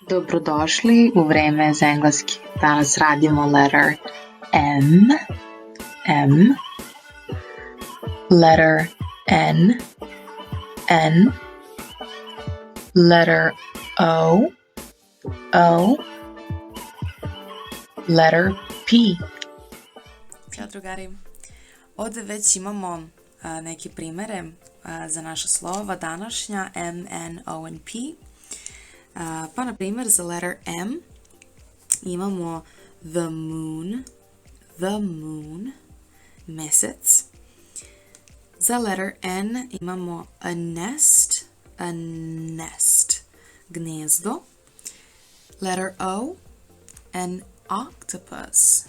Dobrodošli u vreme za engleski. Danas radimo letter M, letter N, letter O, letter P. Ćao drugari, ovdje već imamo neke primere za naša slova današnja M, N, O and P. Pa na primjer za letter M imamo the moon, mesec. Za letter N imamo a nest, gnezdo. Letter O, an octopus,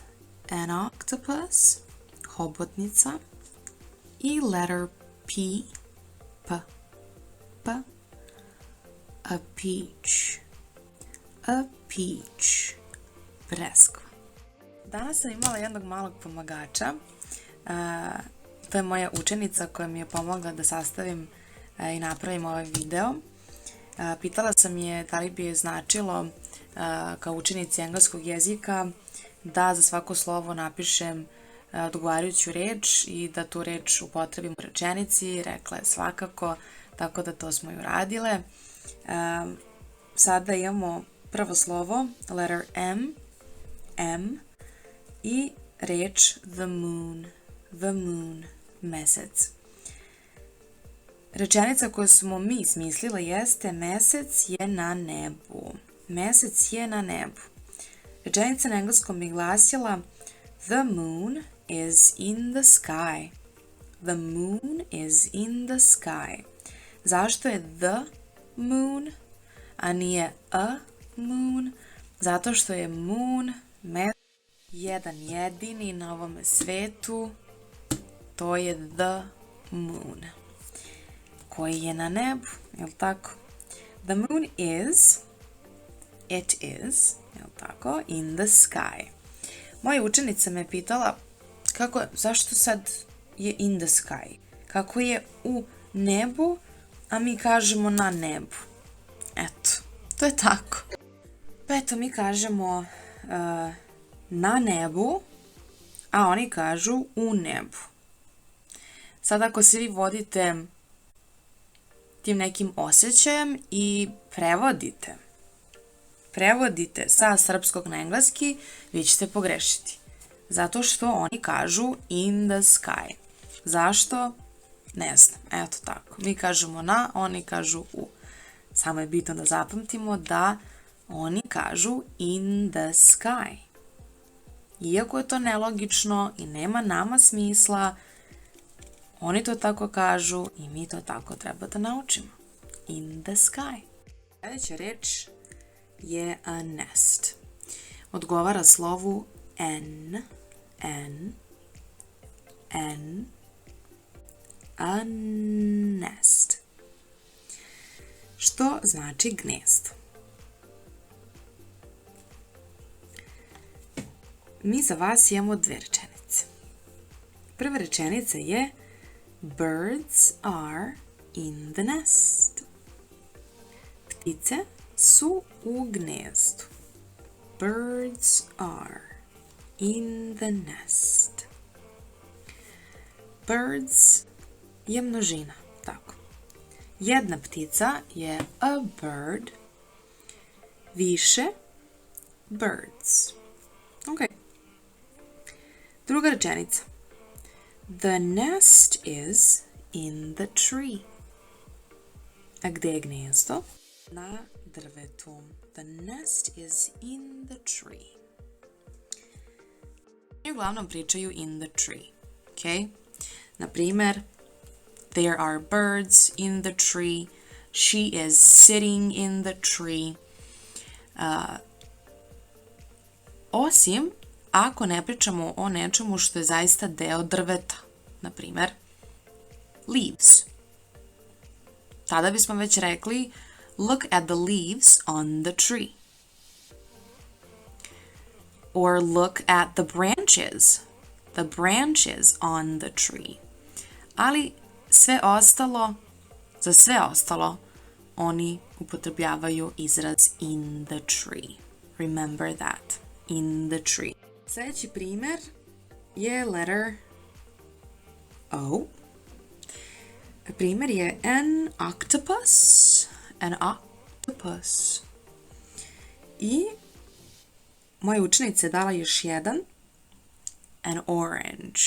hobotnica. I letter P, a peach, breskva. Danas sam imala jednog malog pomagača. To je moja učenica koja mi je pomogla da sastavim i napravim ovaj video. Pitala sam je da li bi je značilo kao učenici engleskog jezika da za svako slovo napišem odgovarajuću reč i da tu reč upotrebim u rečenici. Rekla je svakako, tako da to smo i uradile. Sada imamo prvo slovo, letter M i reč the moon, mesec. Rečenica koju smo mi smislili jeste mesec je na nebu. Rečenica na engleskom bi glasila the moon is in the sky. The moon is in the sky. Zašto je the moon, a nije a moon? Zato što je moon jedan jedini na ovom svetu, to je the moon, koji je na nebu, jel tako? The moon is, jel tako, in the sky. Moja učenica me pitala zašto sad je in the sky? Kako je u nebu, a mi kažemo na nebu? Eto, to je tako. Pa eto, mi kažemo na nebu, a oni kažu u nebu. Sad ako se vi vodite tim nekim osjećajem i prevodite sa srpskog na engleski, vi ćete pogrešiti. Zato što oni kažu in the sky. Zašto? Ne znam. Eto tako. Mi kažemo na, oni kažu u. Samo je bitno da zapamtimo da oni kažu in the sky. Iako je to nelogično i nema nama smisla, oni to tako kažu i mi to tako treba da naučimo. In the sky. Sljedeća reč je a nest. Odgovara slovu N, a nest. Što znači gnezdo. Mi za vas imamo dve rečenice. Prva rečenica je birds are in the nest. Ptice su u gnezdu. Birds are in the nest. Birds je množina, tako. Jedna ptica je a bird, više birds. Ok. Druga rečenica. The nest is in the tree. A gde je gnezdo? Na drvetu. The nest is in the tree. I uglavnom pričaju in the tree. Ok? Na primer, there are birds in the tree. She is sitting in the tree. Osim ako ne pričamo o nečemu što je zaista deo drveta. Na primer, leaves. Tada bismo već rekli look at the leaves on the tree. Or look at the branches on the tree. Ali za sve ostalo, oni upotrebljavaju izraz in the tree. Remember that. In the tree. Sljedeći primjer je letter O. Primjer je an octopus. An octopus. I moja učenica je dala još jedan. An orange.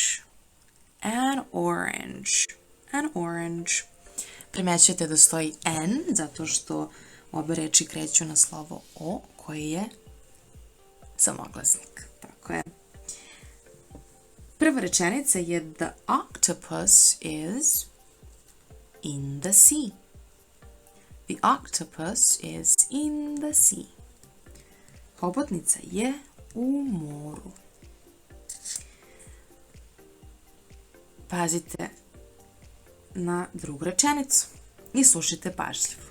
An orange. An orange. Primećujete da stoji N, zato što obe reči kreću na slovo O, koje je samoglasnik. Tako je. Prva rečenica je the octopus is in the sea. The octopus is in the sea. Hobotnica je u moru. Pazite na drugu rečenicu i slušajte pažljivo.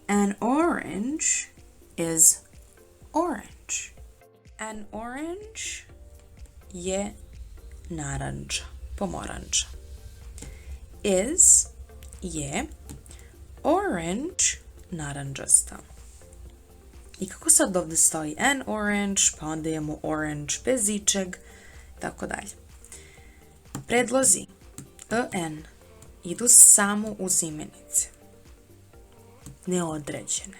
An orange is orange. An orange je naranđa, pomoranđa. Is je orange, naranđasta. I kako sad ovdje stoji an orange, pa onda imamo orange bez ičeg, tako dalje. Predlozi an idu samo uz imenice, neodređene.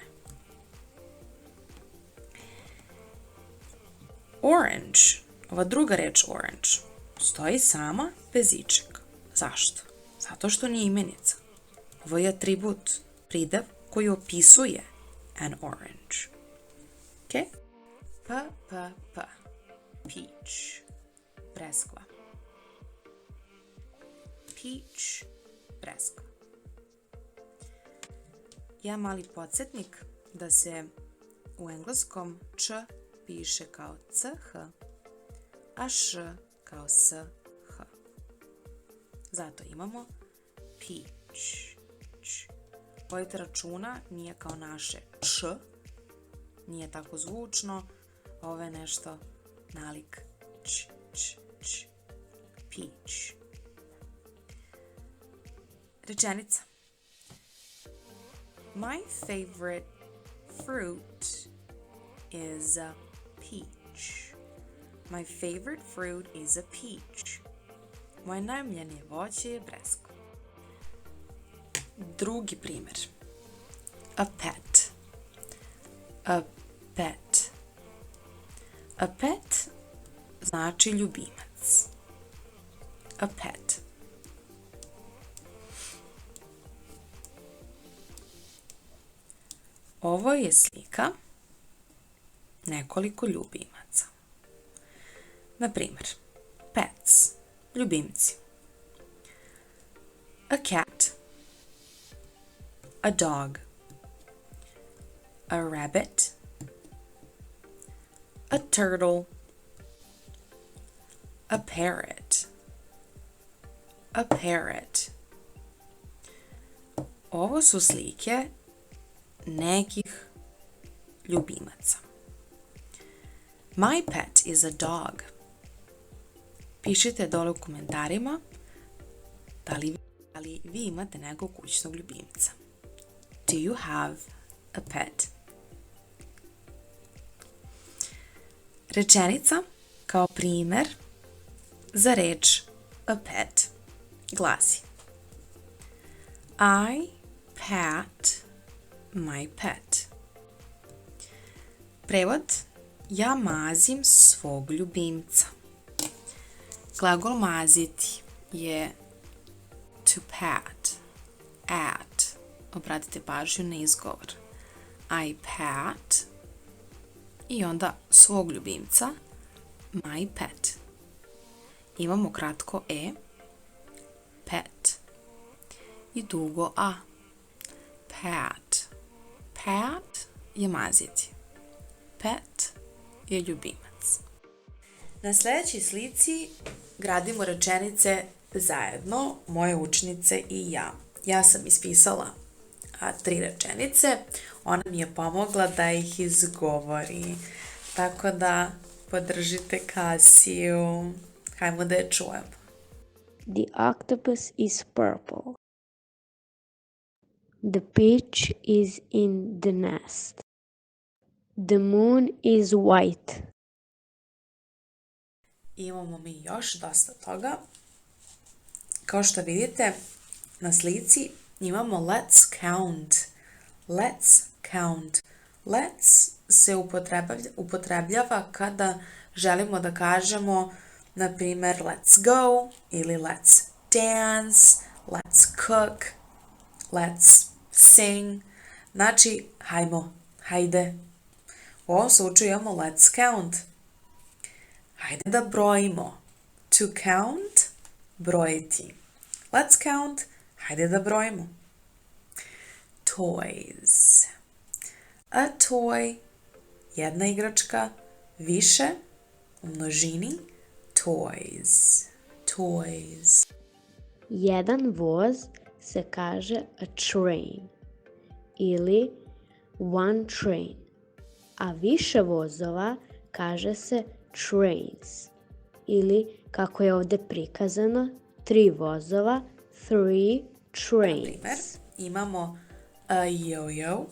Orange, ova druga reč orange, stoji sama bez ičeg. Zašto? Zato što nije imenica. Ovo je atribut, pridev koji opisuje an orange. Ok? P. Peach. Breskva. Peach. Breskva. Ja mali podsjetnik da se u engleskom č piše kao ch, a š kao sh. Zato imamo peach. Vodite računa, nije kao naše č, nije tako zvučno, ovo je nešto nalik č. Peach. Rečenica. My favorite fruit is a peach. My favorite fruit is a peach. Moje najomiljenije voće je breskva. Drugi primjer. A pet. A pet. A pet znači ljubimac. A pet. Ovo je slika nekoliko ljubimaca. Na primjer, pets, ljubimci. A cat, a dog, a rabbit, a turtle, a parrot, a parrot. Ovo su slike nekih ljubimaca. My pet is a dog. Pišite dole u komentarima da li vi imate nekog kućnog ljubimca. Do you have a pet? Rečenica kao primer za reč a pet glasi: I pat my pet. Prevod: ja mazim svog ljubimca. Glagol maziti je to pat, at. Obratite pažnju na izgovor. I pat i onda svog ljubimca, my pet. Imamo kratko e, pet, i dugo a, pat. Pat je maziti. Pet je ljubimac. Na sljedećoj slici gradimo rečenice zajedno, moje učenice i ja. Ja sam ispisala 3 rečenice, ona mi je pomogla da ih izgovori. Tako da podržite Kasiju. Hajmo da je čujemo. The octopus is purple. The peach is in the nest. The moon is white. Imamo mi još dosta toga. Kao što vidite na slici imamo let's count. Let's count. Let's se upotrebljava kada želimo da kažemo, na primjer, let's go ili let's dance, let's cook, let's sing. Znači, hajmo, hajde. U ovom slučaju imamo let's count. Hajde da brojimo. To count, brojiti. Let's count, hajde da brojimo. Toys. A toy, jedna igračka, više, u množini, toys. Toys. Jedan voz se kaže a train ili one train, a više vozova kaže se trains ili, kako je ovdje prikazano, 3 vozova, 3 trains. Na primjer, imamo a yo-yo,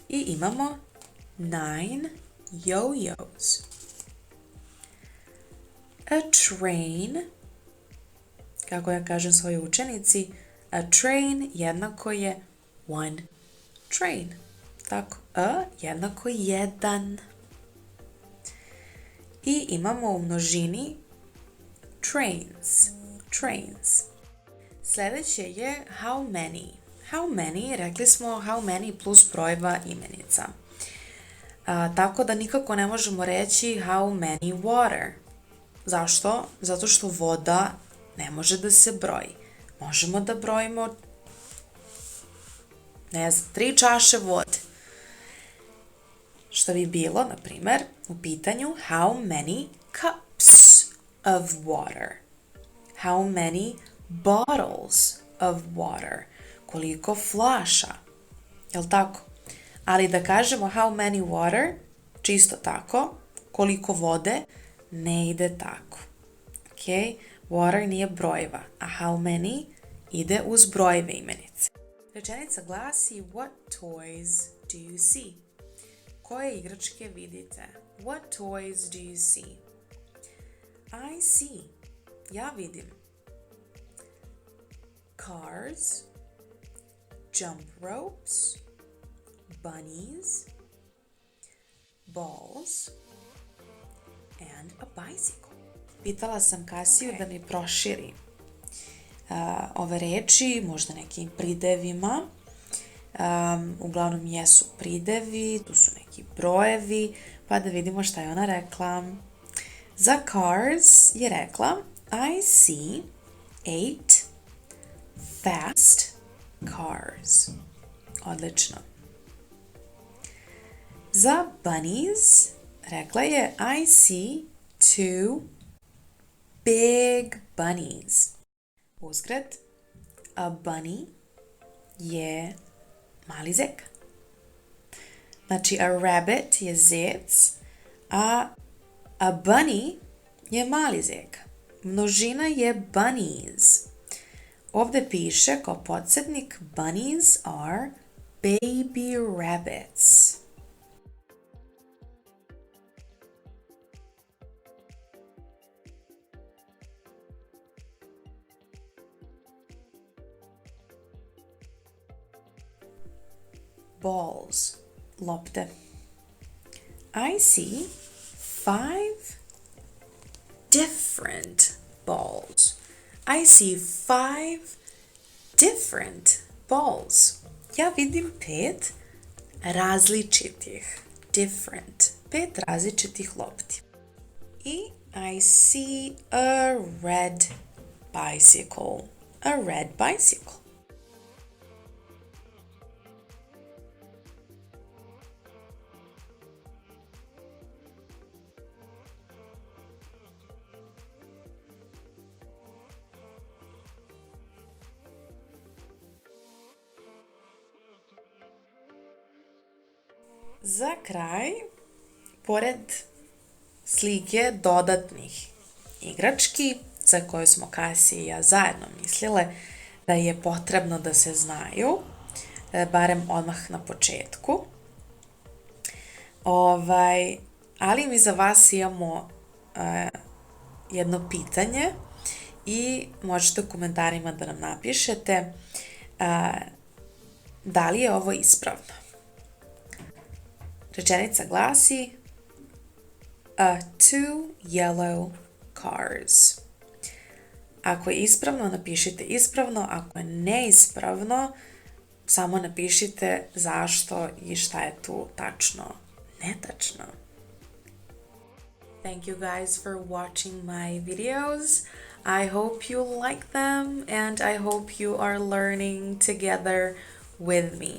i imamo 9 yo-yos. A train, kako ja kažem svojoj učenici, a train jednako je one train. Tako, a jednako jedan. I imamo u množini trains. Trains. Sljedeće je how many. How many, rekli smo how many plus brojeva imenica. Tako da nikako ne možemo reći how many water. Zašto? Zato što voda ne može da se broji. Možemo da brojimo, ne znam, 3 čaše vode. Što bi bilo, na primjer, u pitanju how many cups of water. How many bottles of water. Koliko flaša. Jel tako? Ali da kažemo how many water, čisto tako, koliko vode, ne ide tako. Ok? Water nije brojeva, a how many ide uz brojeve imenice. Rečenica glasi what toys do you see? Koje igračke vidite? What toys do you see? I see. Ja vidim. Cars, jump ropes, bunnies, balls, and a bicycle. Pitala sam Kasiju da mi proširi ove reči, možda nekim pridevima. Uglavnom jesu pridevi, tu su neki brojevi, pa da vidimo šta je ona rekla. Za cars je rekla I see 8 fast cars. Odlično. Za bunnies rekla je I see 2 big bunnies. Uzgred, a bunny je mali zek. Znači, a rabbit je zec, a bunny je mali zek. Množina je bunnies. Ovdje piše kao podsjetnik bunnies are baby rabbits. Balls, lopte. I see 5 different balls. I see 5 different balls. Ja vidim 5 različitih, different, 5 različitih lopti. I see a red bicycle. A red bicycle. Za kraj, pored slike dodatnih igrački, za koje smo Kasija i ja zajedno mislile, da je potrebno da se znaju, barem odmah na početku. Ali mi za vas imamo jedno pitanje i možete u komentarima da nam napišete da li je ovo ispravno. Rečenica glasi two yellow cars. Ako je ispravno, napišite ispravno. Ako je neispravno, samo napišite zašto i šta je tu tačno, netačno. Thank you guys for watching my videos. I hope you like them and I hope you are learning together with me.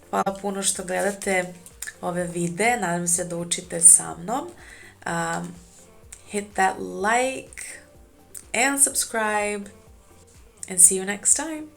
Hvala puno što gledate ove videe, nadam se da učite sa mnom. Hit that like and subscribe and see you next time.